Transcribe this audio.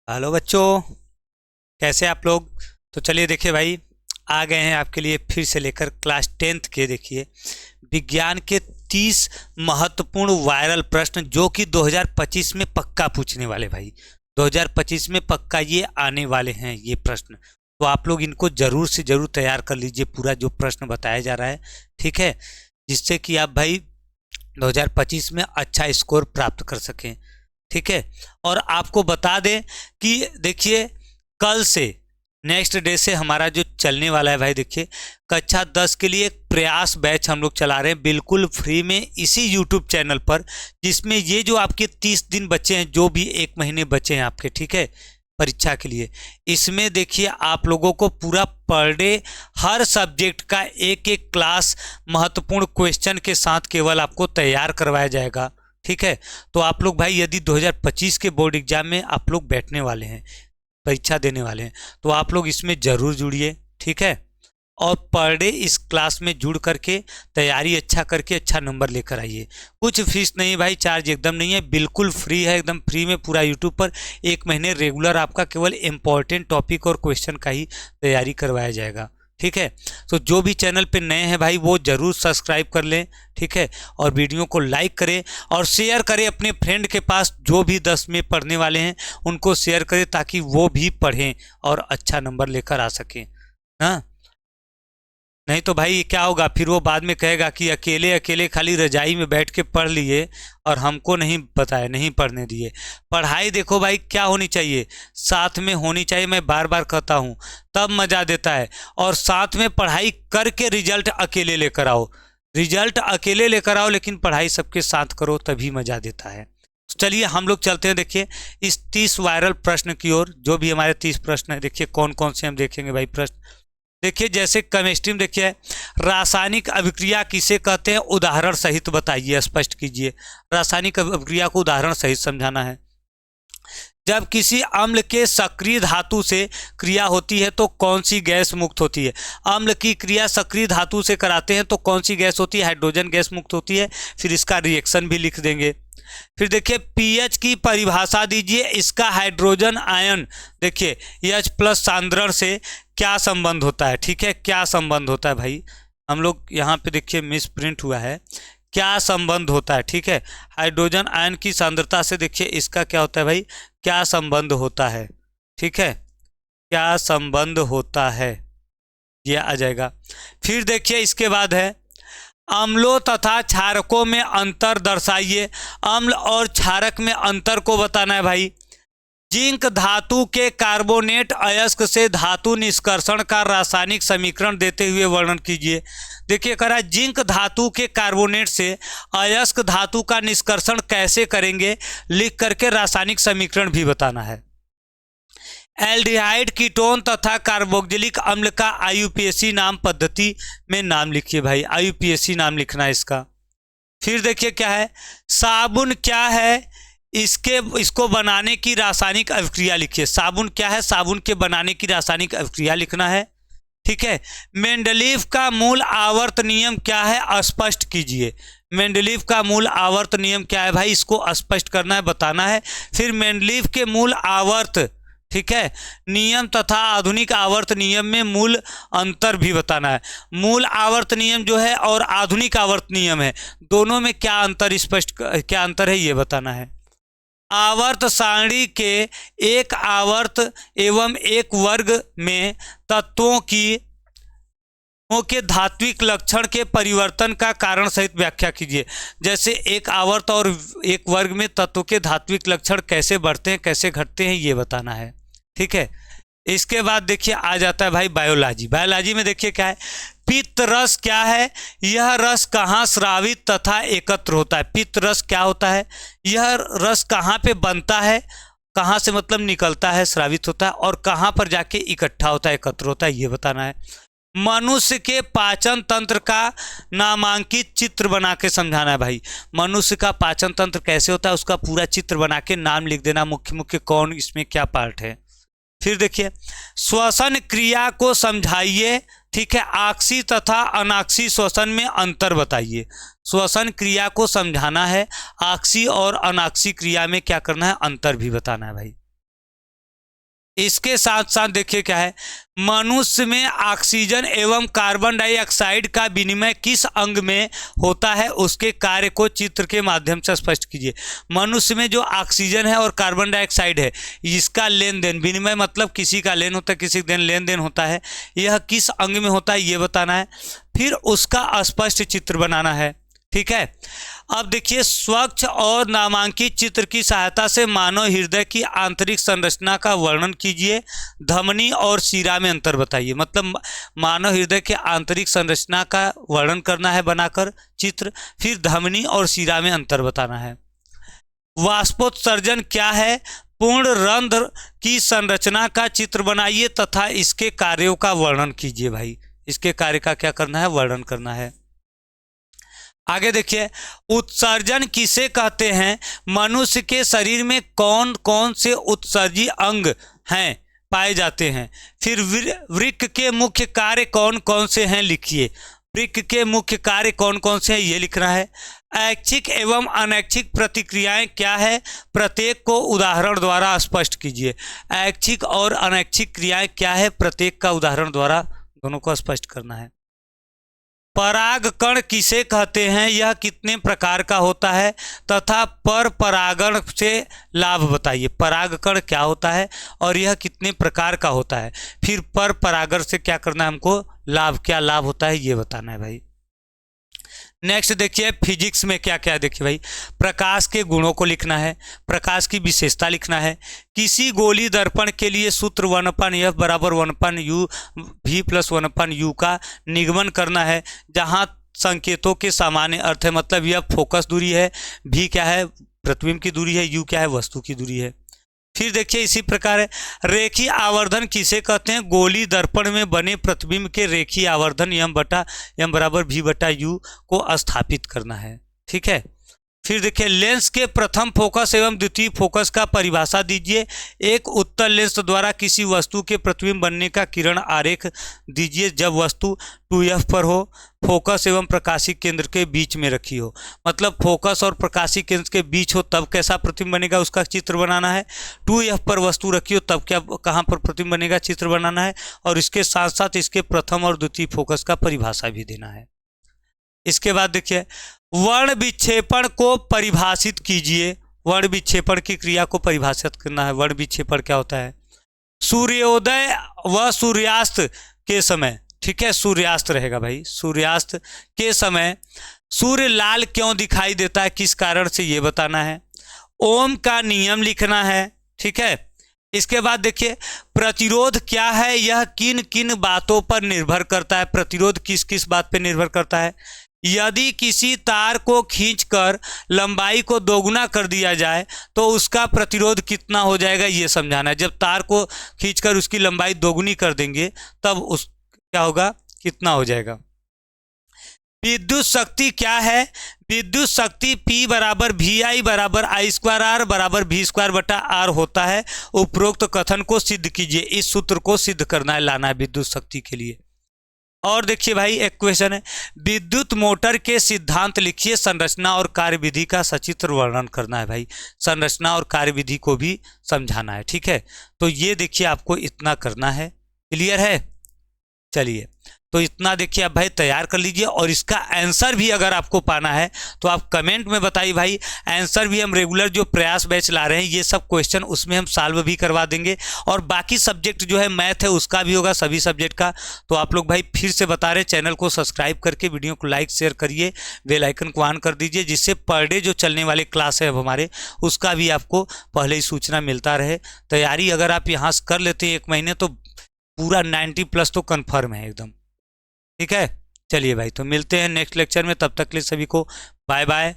Hello बच्चों, कैसे आप लोग। तो चलिए देखिए भाई, आ गए हैं आपके लिए फिर से लेकर क्लास 10th के। देखिए विज्ञान के 30 महत्वपूर्ण वायरल प्रश्न जो कि 2025 में पक्का पूछने वाले भाई। 2025 में पक्का ये आने वाले हैं ये प्रश्न। तो आप लोग इनको जरूर से जरूर तैयार कर लीजिए, पूरा जो प्रश्न बताया जा रहा है, ठीक है, जिससे कि आप भाई 2025 में अच्छा स्कोर प्राप्त कर सकें, ठीक है। और आपको बता दें कि देखिए कल से नेक्स्ट डे से हमारा जो चलने वाला है भाई, देखिए कक्षा 10 के लिए एक प्रयास बैच हम लोग चला रहे हैं बिल्कुल फ्री में इसी यूट्यूब चैनल पर, जिसमें ये जो आपके 30 दिन बचे हैं, जो भी एक महीने बचे हैं आपके, ठीक है, परीक्षा के लिए, इसमें देखिए आप लोगों को पूरा पर डे हर सब्जेक्ट का एक एक क्लास महत्वपूर्ण क्वेश्चन के साथ केवल आपको तैयार करवाया जाएगा, ठीक है। तो आप लोग भाई यदि 2025 के बोर्ड एग्जाम में आप लोग बैठने वाले हैं, परीक्षा देने वाले हैं, तो आप लोग इसमें ज़रूर जुड़िए, ठीक है। और पर डे इस क्लास में जुड़ करके तैयारी अच्छा करके अच्छा नंबर लेकर आइए। कुछ फीस नहीं भाई, चार्ज एकदम नहीं है, बिल्कुल फ्री है, एकदम फ्री में पूरा यूट्यूब पर एक महीने रेगुलर आपका केवल इम्पोर्टेंट टॉपिक और क्वेश्चन का ही तैयारी करवाया जाएगा, ठीक है। तो जो भी चैनल पे नए हैं भाई वो ज़रूर सब्सक्राइब कर लें, ठीक है, और वीडियो को लाइक करें और शेयर करें अपने फ्रेंड के पास, जो भी 10 में पढ़ने वाले हैं उनको शेयर करें ताकि वो भी पढ़ें और अच्छा नंबर लेकर आ सकें। हाँ, नहीं तो भाई क्या होगा, फिर वो बाद में कहेगा कि अकेले अकेले खाली रजाई में बैठ के पढ़ लिए और हमको नहीं बताया, नहीं पढ़ने दिए। पढ़ाई देखो भाई क्या होनी चाहिए, साथ में होनी चाहिए, मैं बार बार कहता हूँ, तब मज़ा देता है। और साथ में पढ़ाई करके रिजल्ट अकेले लेकर आओ, रिजल्ट अकेले लेकर आओ, लेकिन पढ़ाई सबके साथ करो तभी मज़ा देता है। चलिए हम लोग चलते हैं देखिए इस 30 वायरल प्रश्न की ओर। जो भी हमारे 30 प्रश्न है, देखिए कौन कौन से हम देखेंगे भाई प्रश्न। देखिए जैसे केमिस्ट्री में देखिए रासायनिक अभिक्रिया किसे कहते हैं, उदाहरण सहित बताइए, स्पष्ट कीजिए। रासायनिक अभिक्रिया को उदाहरण सहित समझाना है। जब किसी अम्ल के सक्रिय धातु से क्रिया होती है तो कौन सी गैस मुक्त होती है। अम्ल की क्रिया सक्रिय धातु से कराते हैं तो कौन सी गैस होती है, हाइड्रोजन गैस मुक्त होती है। फिर इसका रिएक्शन भी लिख देंगे। फिर देखिए पीएच की परिभाषा दीजिए, इसका हाइड्रोजन आयन देखिए एच प्लस सांद्रण से क्या संबंध होता है, ठीक है, क्या संबंध होता है भाई, हम लोग यहाँ पे देखिए मिस प्रिंट हुआ है, क्या संबंध होता है, ठीक है। हाइड्रोजन आयन की सांद्रता से देखिए इसका क्या होता है भाई, क्या संबंध होता है, ठीक है, क्या संबंध होता है, ये आ जाएगा। फिर देखिए इसके बाद है अम्लों तथा क्षारकों में अंतर दर्शाइए। अम्ल और क्षारक में अंतर को बताना है भाई। जिंक धातु के कार्बोनेट अयस्क से धातु निष्कर्षण का रासायनिक समीकरण देते हुए वर्णन कीजिए। देखिए कह रहा है जिंक धातु के कार्बोनेट से अयस्क धातु का निष्कर्षण कैसे करेंगे, लिख करके रासायनिक समीकरण भी बताना है। एल्डिहाइड कीटोन तथा कार्बोक्जिलिक अम्ल का आईयूपीएसी नाम पद्धति में नाम लिखिए भाई, आईयूपीएसी नाम लिखना है इसका। फिर देखिए क्या है, साबुन क्या है, इसको बनाने की रासायनिक अभिक्रिया लिखिए। साबुन क्या है, साबुन के बनाने की रासायनिक अभिक्रिया लिखना है, ठीक है। मेंडलीव का मूल आवर्त नियम क्या है, स्पष्ट कीजिए। मेंडलीव का मूल आवर्त नियम क्या है भाई, इसको स्पष्ट करना है, बताना है। फिर मेंडलीव के मूल आवर्त, ठीक है, नियम तथा आधुनिक आवर्त नियम में मूल अंतर भी बताना है। मूल आवर्त नियम जो है और आधुनिक आवर्त नियम है, दोनों में क्या अंतर, स्पष्ट क्या अंतर है ये बताना है। आवर्त सारणी के एक आवर्त एवं एक वर्ग में तत्वों के धात्विक लक्षण के परिवर्तन का कारण सहित व्याख्या कीजिए। जैसे एक आवर्त और एक वर्ग में तत्व के धात्विक लक्षण कैसे बढ़ते हैं कैसे घटते हैं ये बताना है, ठीक है। इसके बाद देखिए आ जाता है भाई बायोलॉजी। बायोलॉजी में देखिए क्या है, पित्त रस क्या है, यह रस कहाँ स्रावित तथा एकत्र होता है। पित्त रस क्या होता है, यह रस कहाँ पे बनता है, कहाँ से मतलब निकलता है, स्रावित होता है, और कहाँ पर जाके इकट्ठा होता है, एकत्र होता है, ये बताना है। मनुष्य के पाचन तंत्र का नामांकित चित्र बना के समझाना है भाई। मनुष्य का पाचन तंत्र कैसे होता है उसका पूरा चित्र बना के नाम लिख देना, मुख्य मुख्य कौन इसमें क्या पार्ट है। फिर देखिए श्वसन क्रिया को समझाइए, ठीक है, आक्सी तथा अनाक्सी श्वसन में अंतर बताइए। श्वसन क्रिया को समझाना है, आक्सी और अनाक्सी क्रिया में क्या करना है, अंतर भी बताना है भाई। इसके साथ साथ देखिए क्या है, मनुष्य में ऑक्सीजन एवं कार्बन डाइऑक्साइड का विनिमय किस अंग में होता है, उसके कार्य को चित्र के माध्यम से स्पष्ट कीजिए। मनुष्य में जो ऑक्सीजन है और कार्बन डाइऑक्साइड है, इसका लेन देन, विनिमय मतलब किसी का लेन होता है, किसी का लेन देन होता है, यह किस अंग में होता है ये बताना है, फिर उसका स्पष्ट चित्र बनाना है। ठीक है, अब देखिए, स्वच्छ और नामांकित चित्र की सहायता से मानव हृदय की आंतरिक संरचना का वर्णन कीजिए। धमनी और शिरा में अंतर बताइए। मतलब मानव हृदय के आंतरिक संरचना का वर्णन करना है बनाकर चित्र, फिर धमनी और शिरा में अंतर बताना है। वाष्पोत्सर्जन क्या है, पूर्ण रंध्र की संरचना का चित्र बनाइए तथा इसके कार्यों का वर्णन कीजिए। भाई इसके कार्य का क्या करना है, वर्णन करना है। आगे देखिए, उत्सर्जन किसे कहते हैं, मनुष्य के शरीर में कौन कौन से उत्सर्जी अंग हैं पाए जाते हैं। फिर वृक्क के मुख्य कार्य कौन कौन से हैं लिखिए। वृक्क के मुख्य कार्य कौन कौन से हैं ये लिखना है। ऐच्छिक एवं अनैच्छिक प्रतिक्रियाएं क्या है, प्रत्येक को उदाहरण द्वारा स्पष्ट कीजिए। ऐच्छिक और अनैच्छिक क्रियाएं क्या है, प्रत्येक का उदाहरण द्वारा दोनों को स्पष्ट करना है। परागकण किसे कहते हैं, यह कितने प्रकार का होता है तथा पर परागण से लाभ बताइए। परागकण क्या होता है और यह कितने प्रकार का होता है, फिर पर परागण से क्या करना है, हमको लाभ, क्या लाभ होता है ये बताना है भाई। नेक्स्ट देखिए, फिजिक्स में क्या क्या है। देखिए भाई, प्रकाश के गुणों को लिखना है, प्रकाश की विशेषता लिखना है। किसी गोली दर्पण के लिए सूत्र 1/f बराबर 1/u v प्लस 1/u का निगमन करना है, जहां संकेतों के सामान्य अर्थ है। मतलब यह फोकस दूरी है, v क्या है प्रतिबिंब की दूरी है, u क्या है वस्तु की दूरी है। फिर देखिए इसी प्रकार है, रेखीय आवर्धन किसे कहते हैं, गोली दर्पण में बने प्रतिबिंब के रेखीय आवर्धन m बराबर v/u को स्थापित करना है। ठीक है, फिर देखिए, लेंस के प्रथम फोकस एवं द्वितीय फोकस का परिभाषा दीजिए। एक उत्तल लेंस द्वारा किसी वस्तु के प्रतिबिंब बनने का किरण आरेख दीजिए जब वस्तु 2f पर हो, फोकस एवं प्रकाशिक केंद्र के बीच में रखी हो। मतलब फोकस और प्रकाशिक केंद्र के बीच हो तब कैसा प्रतिबिंब बनेगा उसका चित्र बनाना है। 2f पर वस्तु रखी हो तब क्या, कहाँ पर प्रतिबिंब बनेगा चित्र बनाना है। और इसके साथ साथ इसके प्रथम और द्वितीय फोकस का परिभाषा भी देना है। इसके बाद देखिए, वर्ण विक्षेपण को परिभाषित कीजिए। वर्ण विक्षेपण की क्रिया को परिभाषित करना है। वर्ण विक्षेपण क्या होता है, सूर्योदय व सूर्यास्त के समय, ठीक है सूर्यास्त रहेगा भाई, सूर्यास्त के समय सूर्य लाल क्यों दिखाई देता है, किस कारण से ये बताना है। ओम का नियम लिखना है। ठीक है, इसके बाद देखिए, प्रतिरोध क्या है, यह किन किन बातों पर निर्भर करता है। प्रतिरोध किस किस बात पर निर्भर करता है। यदि किसी तार को खींचकर लंबाई को दोगुना कर दिया जाए तो उसका प्रतिरोध कितना हो जाएगा ये समझाना है। जब तार को खींचकर उसकी लंबाई दोगुनी कर देंगे तब उस क्या होगा, कितना हो जाएगा। विद्युत शक्ति क्या है, विद्युत शक्ति P बराबर VI बराबर I² R बराबर V²/R होता है। उपरोक्त कथन को सिद्ध कीजिए। इस सूत्र को सिद्ध करना है, लाना है विद्युत शक्ति के लिए। और देखिए भाई, एक क्वेश्चन है, विद्युत मोटर के सिद्धांत लिखिए। संरचना और कार्यविधि का सचित्र वर्णन करना है भाई, संरचना और कार्यविधि को भी समझाना है। ठीक है, तो ये देखिए आपको इतना करना है। क्लियर है, चलिए तो इतना देखिए आप भाई तैयार कर लीजिए। और इसका आंसर भी अगर आपको पाना है तो आप कमेंट में बताइए भाई। आंसर भी हम रेगुलर जो प्रयास बैच ला रहे हैं ये सब क्वेश्चन उसमें हम सॉल्व भी करवा देंगे। और बाकी सब्जेक्ट जो है मैथ है उसका भी होगा, सभी सब्जेक्ट का। तो आप लोग भाई फिर से बता रहे, चैनल को सब्सक्राइब करके वीडियो को लाइक शेयर करिए, बेल आइकन को ऑन कर दीजिए, जिससे पर डे जो चलने वाले क्लास है अब हमारे उसका भी आपको पहले ही सूचना मिलता रहे। तैयारी अगर आप यहाँ से कर लेते हैं 1 महीने तो पूरा 90+ तो कन्फर्म है एकदम। ठीक है, चलिए भाई तो मिलते हैं नेक्स्ट लेक्चर में। तब तक के लिए सभी को बाय बाय।